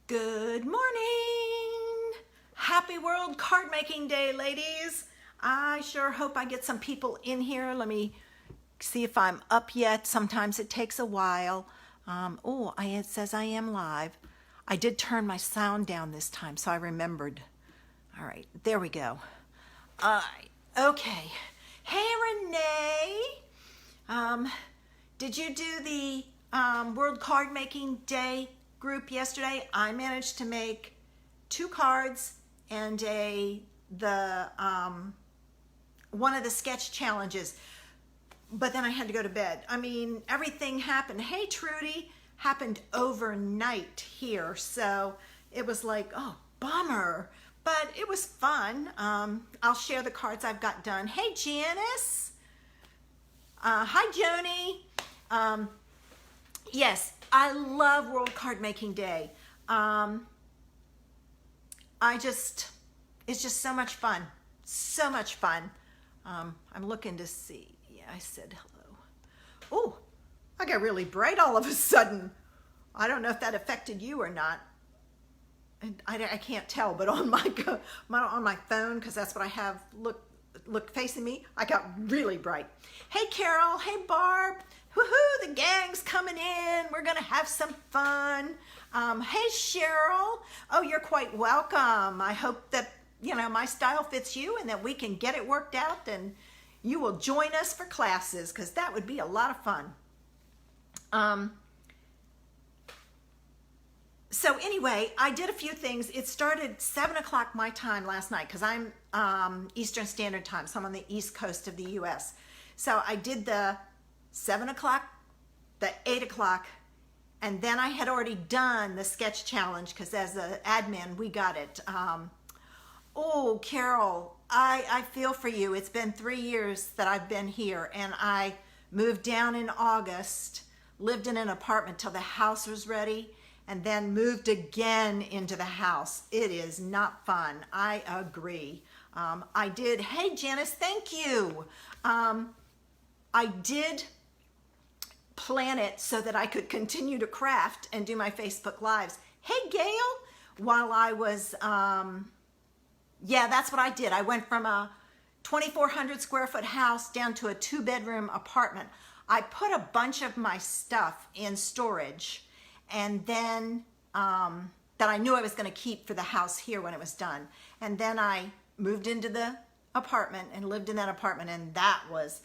Good morning! Happy World Card Making Day, ladies. I sure hope I get some people in here. Let me see if I'm up yet. Sometimes it takes a while. It says I am live. I did turn my sound down this time, so I remembered. All right, there we go. All right, okay. Hey, Renee. Did you do the World Card Making Day group yesterday? I managed to make 2 cards and one of the sketch challenges, but then I had to go to bed. I mean, everything happened. Hey, Trudy, happened overnight here, so it was like, oh, bummer, but it was fun. I'll share the cards I've got done. Hey, Janice. Hi, Joni. Yes, I love World Card Making Day. It's just so much fun. So much fun. I'm looking to see. Yeah, I said hello. Oh, I got really bright all of a sudden. I don't know if that affected you or not. And I can't tell, but on my phone, because that's what I have, look facing me, I got really bright. Hey, Carol. Hey, Barb. Woohoo, the gang's coming in. We're going to have some fun. Hey, Cheryl. Oh, you're quite welcome. I hope that, my style fits you and that we can get it worked out and you will join us for classes because that would be a lot of fun. So anyway, I did a few things. It started 7 o'clock my time last night because I'm Eastern Standard Time, so I'm on the East Coast of the U.S. So I did the 7 o'clock, the 8 o'clock, and then I had already done the sketch challenge because as an admin, we got it. Oh, Carol, I feel for you. It's been 3 years that I've been here, and I moved down in August, lived in an apartment till the house was ready, and then moved again into the house. It is not fun. I agree. I did. Hey, Janice, thank you. I did plan it so that I could continue to craft and do my Facebook Lives. Hey, Gail, while I was, yeah, that's what I did. I went from a 2,400 square foot house down to a 2-bedroom apartment. I put a bunch of my stuff in storage and then that I knew I was going to keep for the house here when it was done. And then I moved into the apartment and lived in that apartment, and that was,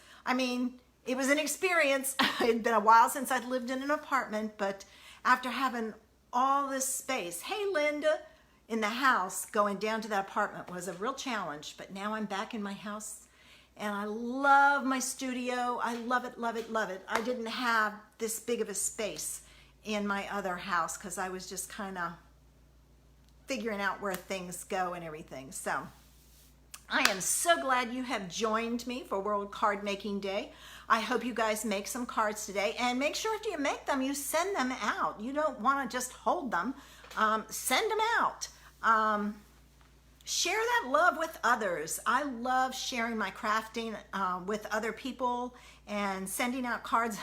it was an experience. It had been a while since I'd lived in an apartment, but after having all this space, hey, Linda, in the house, going down to that apartment was a real challenge, but now I'm back in my house and I love my studio. I love it, love it, love it. I didn't have this big of a space in my other house because I was just kind of figuring out where things go and everything. So I am so glad you have joined me for World Card Making Day. I hope you guys make some cards today, and make sure if you make them, you send them out. You don't want to just hold them. Send them out. Share that love with others. I love sharing my crafting with other people and sending out cards.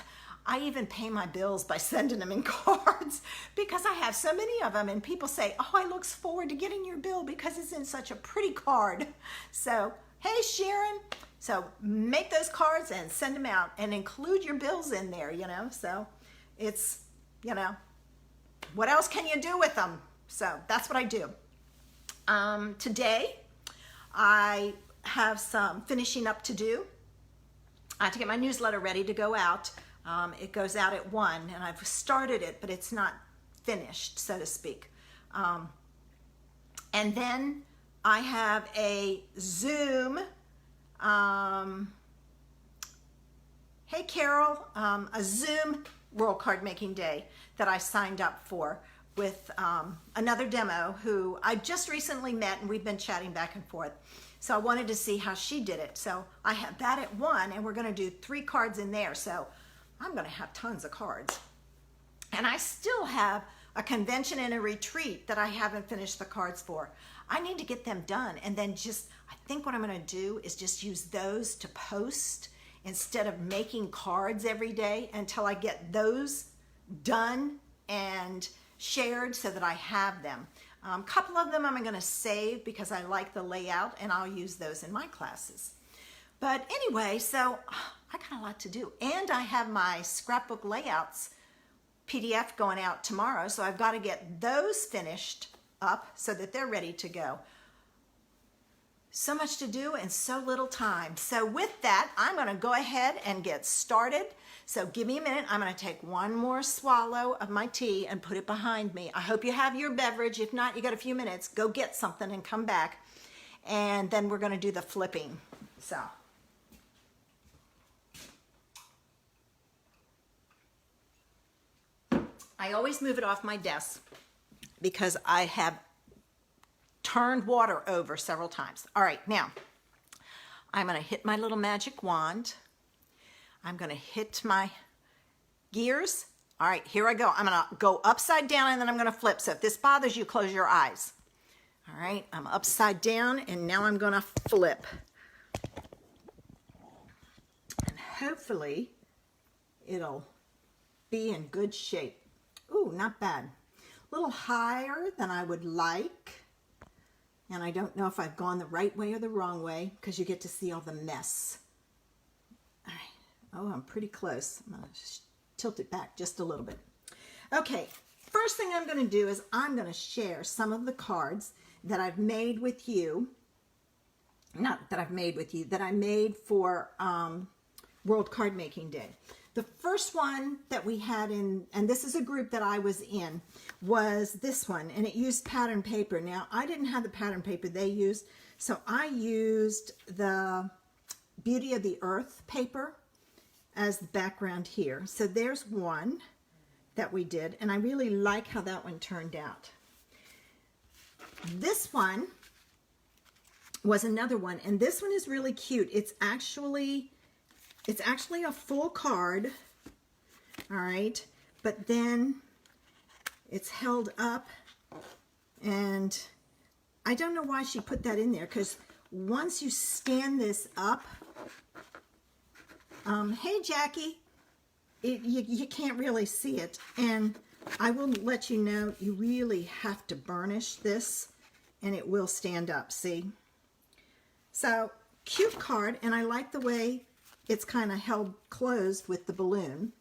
I even pay my bills by sending them in cards because I have so many of them, and people say, oh, I look forward to getting your bill because it's in such a pretty card. So, hey, Sharon. So make those cards and send them out and include your bills in there, so it's, what else can you do with them? So that's what I do. Today I have some finishing up to do. I have to get my newsletter ready to go out. It goes out at 1, and I've started it, but it's not finished, so to speak. And then I have a Zoom. Hey, Carol, a Zoom World Card Making Day that I signed up for with another demo who I just recently met, and we've been chatting back and forth. So I wanted to see how she did it. So I have that at 1, and we're going to do 3 cards in there. So I'm going to have tons of cards. And I still have a convention and a retreat that I haven't finished the cards for. I need to get them done, and then I think what I'm going to do is just use those to post instead of making cards every day until I get those done and shared so that I have them. A couple of them I'm going to save because I like the layout, and I'll use those in my classes. But anyway, so I got a lot to do, and I have my scrapbook layouts PDF going out tomorrow, so I've got to get those finished up so that they're ready to go. So much to do and so little time. So with that, I'm going to go ahead and get started. So give me a minute. I'm going to take one more swallow of my tea and put it behind me. I hope you have your beverage. If not, you got a few minutes. Go get something and come back. And then we're going to do the flipping. So. I always move it off my desk because I have turned water over several times. All right, now I'm going to hit my little magic wand. I'm going to hit my gears. All right, here I go. I'm going to go upside down and then I'm going to flip. So if this bothers you, close your eyes. All right, I'm upside down and now I'm going to flip. And hopefully it'll be in good shape. Ooh, not bad. A little higher than I would like. And I don't know if I've gone the right way or the wrong way because you get to see all the mess. All right. Oh, I'm pretty close. I'm going to tilt it back just a little bit. Okay. First thing I'm going to do is I'm going to share some of the cards that I've made with you. Not that I've made with you, that I made for World Card Making Day. The first one that we had in, and this is a group that I was in, was this one, and it used pattern paper. Now, I didn't have the pattern paper they used, so I used the Beauty of the Earth paper as the background here. So there's one that we did, and I really like how that one turned out. This one was another one, and this one is really cute. It's actually a full card, all right, but then it's held up, and I don't know why she put that in there, because once you stand this up, hey Jackie, you can't really see it, and I will let you know you really have to burnish this, and it will stand up, see? So, cute card, and I like the way it's kind of held closed with the balloon.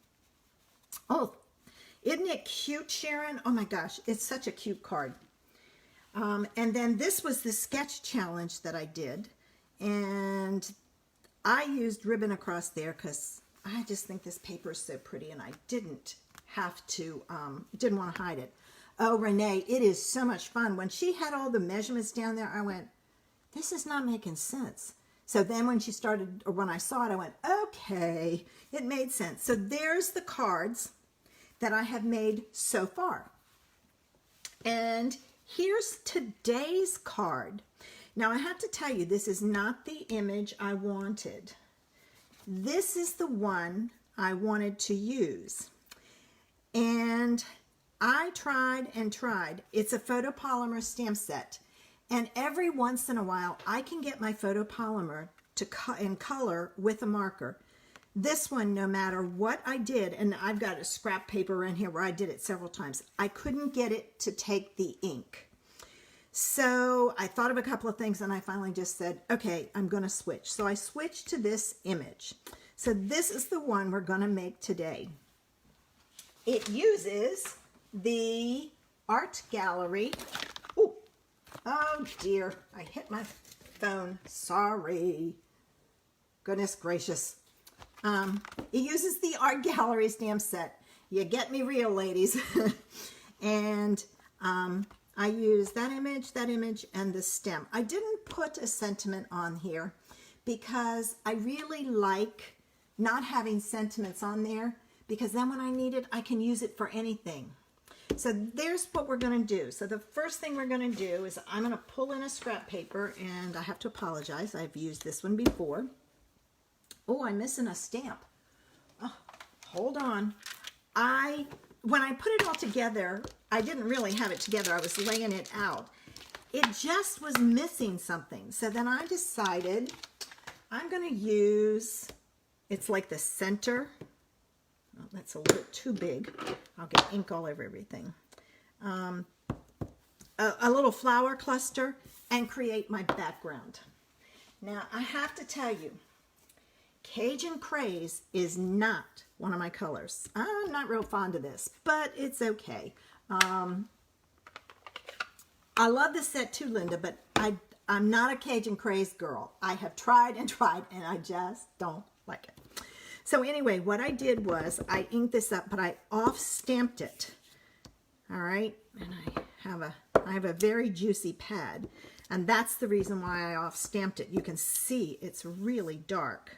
Oh, isn't it cute, Sharon? Oh my gosh, it's such a cute card. And then this was the sketch challenge that I did. And I used ribbon across there because I just think this paper is so pretty and I didn't have to, didn't want to hide it. Oh, Renee, it is so much fun. When she had all the measurements down there, I went, this is not making sense. So then when she started, or when I saw it, I went, okay, it made sense. So there's the cards that I have made so far. And here's today's card. Now I have to tell you, this is not the image I wanted. This is the one I wanted to use. And I tried and tried. It's a photopolymer stamp set. And every once in a while, I can get my photopolymer to in color with a marker. This one, no matter what I did, and I've got a scrap paper in here where I did it several times, I couldn't get it to take the ink. So I thought of a couple of things and I finally just said, okay, I'm going to switch. So I switched to this image. So this is the one we're going to make today. It uses the art gallery. Oh dear, I hit my phone. Sorry. Goodness gracious. It uses the art gallery stamp set. You get me real, ladies. And I use that image, and the stem. I didn't put a sentiment on here because I really like not having sentiments on there, because then when I need it, I can use it for anything. So there's what we're going to do. So the first thing we're going to do is I'm going to pull in a scrap paper, and I have to apologize. I've used this one before. Oh, I'm missing a stamp. Oh, hold on. When I put it all together, I didn't really have it together. I was laying it out. It just was missing something. So then I decided I'm going to use, it's like the center. Oh, that's a little too big. I'll get ink all over everything. a little flower cluster and create my background. Now, I have to tell you, Cajun Craze is not one of my colors. I'm not real fond of this, but it's okay. I love this set too, Linda, but I'm not a Cajun Craze girl. I have tried and tried, and I just don't like it. So anyway, what I did was I inked this up, but I off-stamped it. All right, and I have a very juicy pad, and that's the reason why I off-stamped it. You can see it's really dark.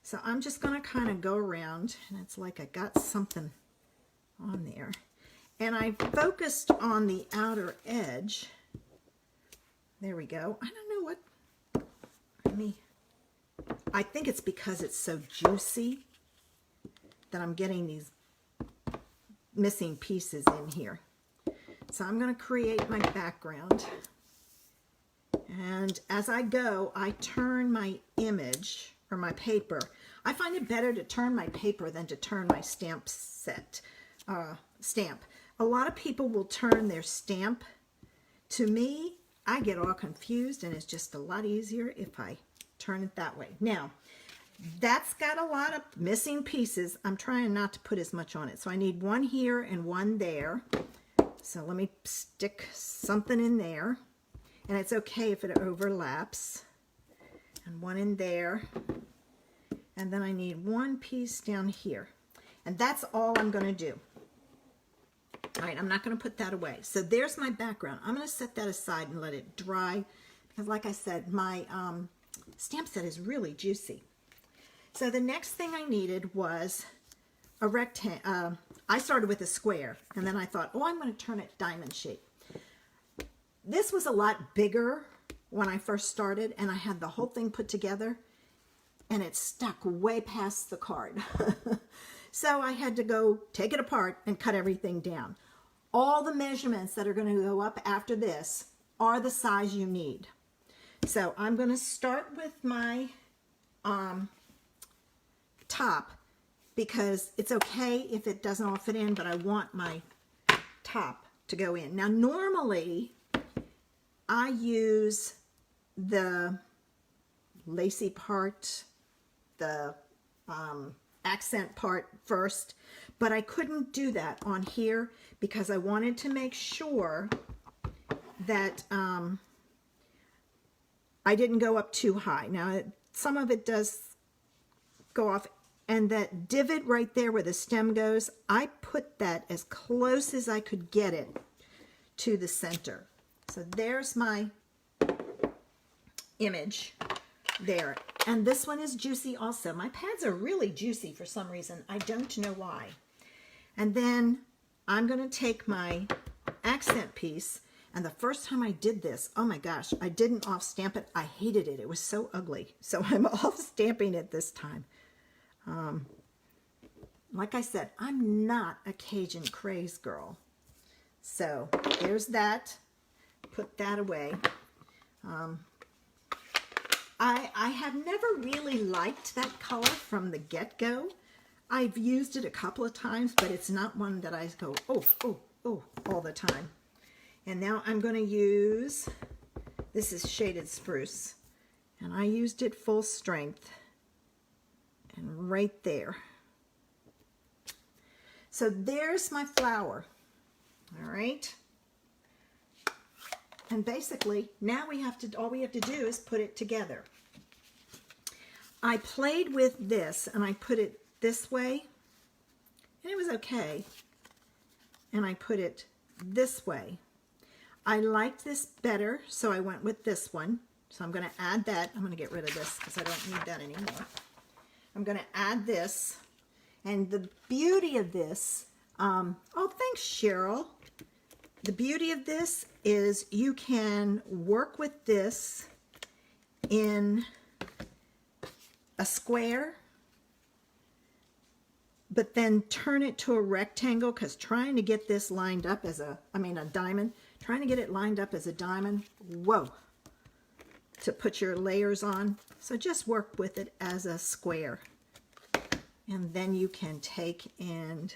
So I'm just going to kind of go around, and it's like I got something on there. And I focused on the outer edge. There we go. I don't know what, I think it's because it's so juicy that I'm getting these missing pieces in here. So I'm going to create my background. And as I go, I turn my image or my paper. I find it better to turn my paper than to turn my stamp stamp. A lot of people will turn their stamp. To me, I get all confused, and it's just a lot easier if I turn it that way. Now, that's got a lot of missing pieces. I'm trying not to put as much on it. So I need one here and one there. So let me stick something in there. And it's okay if it overlaps. And one in there. And then I need one piece down here. And that's all I'm going to do. All right, I'm not going to put that away. So there's my background. I'm going to set that aside and let it dry. Because like I said, my stamp set is really juicy. So the next thing I needed was a rectangle. I started with a square. And then I thought, oh, I'm going to turn it diamond shape. This was a lot bigger when I first started. And I had the whole thing put together. And it stuck way past the card. So I had to go take it apart and cut everything down. All the measurements that are going to go up after this are the size you need. So I'm going to start with my top, because it's okay if it doesn't all fit in, but I want my top to go in. Now normally I use the lacy part, the accent part first, but I couldn't do that on here because I wanted to make sure that I didn't go up too high. Now some of it does go off, and that divot right there where the stem goes, I put that as close as I could get it to the center. So there's my image there. And this one is juicy also. My pads are really juicy for some reason. I don't know why. And then I'm going to take my accent piece. And the first time I did this, oh my gosh, I didn't off stamp it. I hated it. It was so ugly. So I'm off stamping it this time. Like I said, I'm not a Cajun Craze girl. So there's that. Put that away. I have never really liked that color from the get-go. I've used it a couple of times, but it's not one that I go, oh, oh, oh, all the time. And now I'm going to use, this is Shaded Spruce, and I used it full strength, and right there. So there's my flower, all right? And basically, now all we have to do is put it together. I played with this, and I put it this way, and it was okay. And I put it this way. I liked this better, so I went with this one. So I'm going to add that. I'm going to get rid of this because I don't need that anymore. I'm going to add this. And the beauty of this, oh, thanks, Cheryl. The beauty of this is you can work with this in a square, but then turn it to a rectangle, because trying to get this lined up as a diamond, trying to get it lined up as a diamond, whoa, to put your layers on. So just work with it as a square. And then you can take and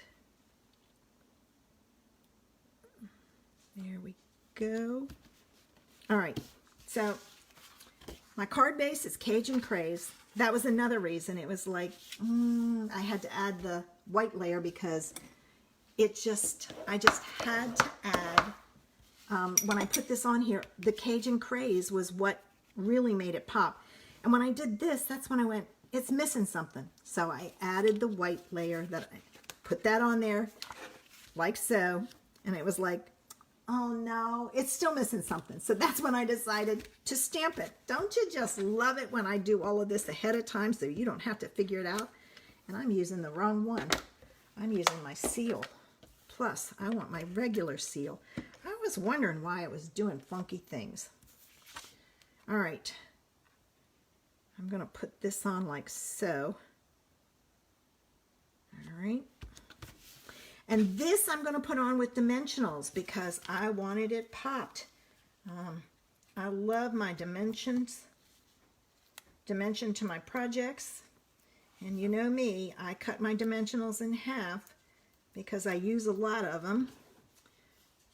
There we go. All right, so my card base is Cajun Craze. That was another reason. It was like, I had to add the white layer because I just had to add, when I put this on here, the Cajun Craze was what really made it pop. And when I did this, that's when I went, it's missing something. So I added the white layer, that I put that on there like so, and it was like, oh no, it's still missing something. So that's when I decided to stamp it. Don't you just love it when I do all of this ahead of time so you don't have to figure it out? And I'm using the wrong one. I'm using my seal. Plus, I want my regular seal. I was wondering why it was doing funky things. All right. I'm going to put this on like so. All right. And this I'm going to put on with dimensionals because I wanted it popped. I love my dimension to my projects. And you know me, I cut my dimensionals in half because I use a lot of them.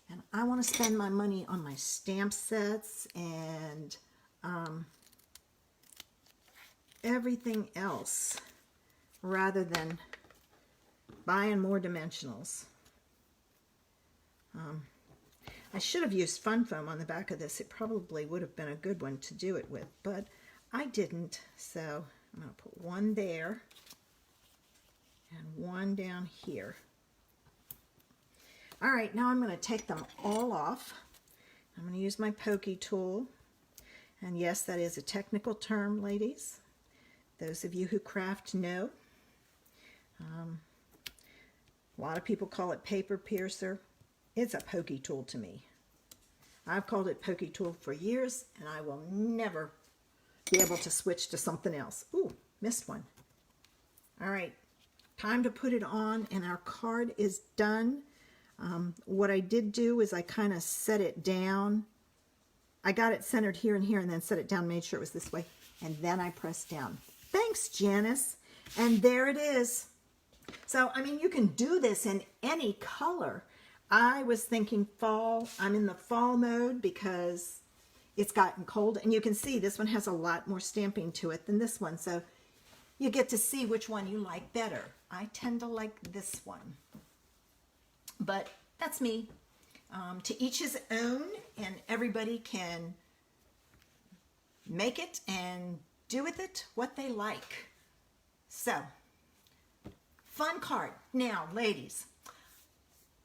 And I want to spend my money on my stamp sets and everything else rather than buying more dimensionals. I should have used Fun Foam on the back of this. It probably would have been a good one to do it with, but I didn't. So I'm going to put one there and one down here. All right, now I'm going to take them all off. I'm going to use my pokey tool. And yes, that is a technical term, ladies. Those of you who craft know. A lot of people call it paper piercer. It's a pokey tool to me. I've called it pokey tool for years, and I will never be able to switch to something else. Ooh, missed one. All right, time to put it on, and our card is done. What I did do is I kind of set it down. I got it centered here and here, and then set it down, made sure it was this way, and then I pressed down. Thanks, Janice. And there it is. So, I mean, you can do this in any color. I was thinking fall. I'm in the fall mode because it's gotten cold. And you can see this one has a lot more stamping to it than this one. So you get to see which one you like better. I tend to like this one. But that's me. To each his own, and everybody can make it and do with it what they like. So, fun card. Now, ladies,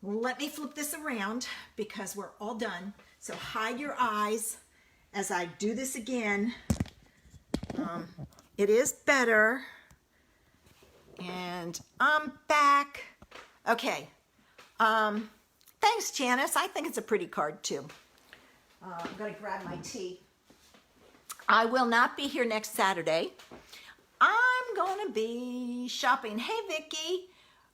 let me flip this around because we're all done. So hide your eyes as I do this again. It is better. And I'm back. Okay. Thanks, Janice. I think it's a pretty card, too. I'm going to grab my tea. I will not be here next Saturday. I'm going to be shopping. Hey, Vicki,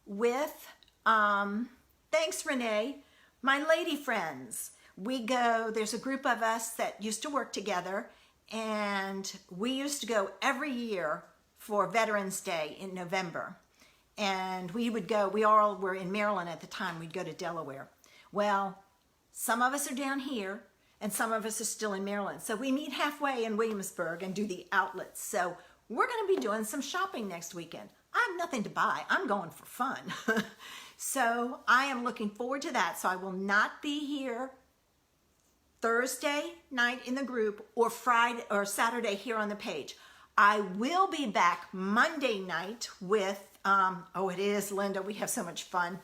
with, thanks, Renee, my lady friends. We go, there's a group of us that used to work together, and we used to go every year for Veterans Day in November. And we would go, we all were in Maryland at the time, we'd go to Delaware. Well, some of us are down here, and some of us are still in Maryland. So we meet halfway in Williamsburg and do the outlets. So we're going to be doing some shopping next weekend. I have nothing to buy. I'm going for fun. So I am looking forward to that. So I will not be here Thursday night in the group or Friday or Saturday here on the page. I will be back Monday night with, oh, it is, Linda. We have so much fun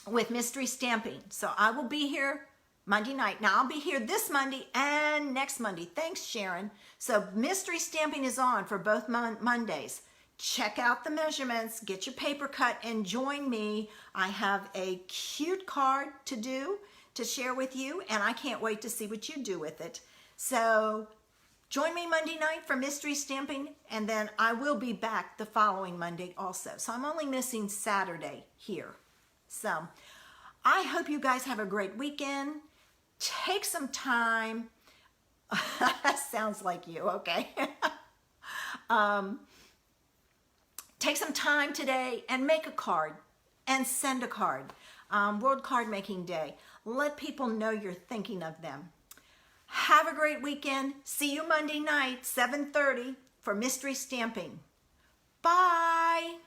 with Mystery Stamping. So I will be here Monday night. Now, I'll be here this Monday and next Monday. Thanks, Sharon. So Mystery Stamping is on for both Mondays. Check out the measurements, get your paper cut, and join me. I have a cute card to do, to share with you, and I can't wait to see what you do with it. So join me Monday night for Mystery Stamping, and then I will be back the following Monday also. So I'm only missing Saturday here. So I hope you guys have a great weekend. Take some time. Sounds like you, okay? Take some time today and make a card and send a card. World Card Making Day. Let people know you're thinking of them. Have a great weekend. See you Monday night, 7:30 for mystery stamping. Bye.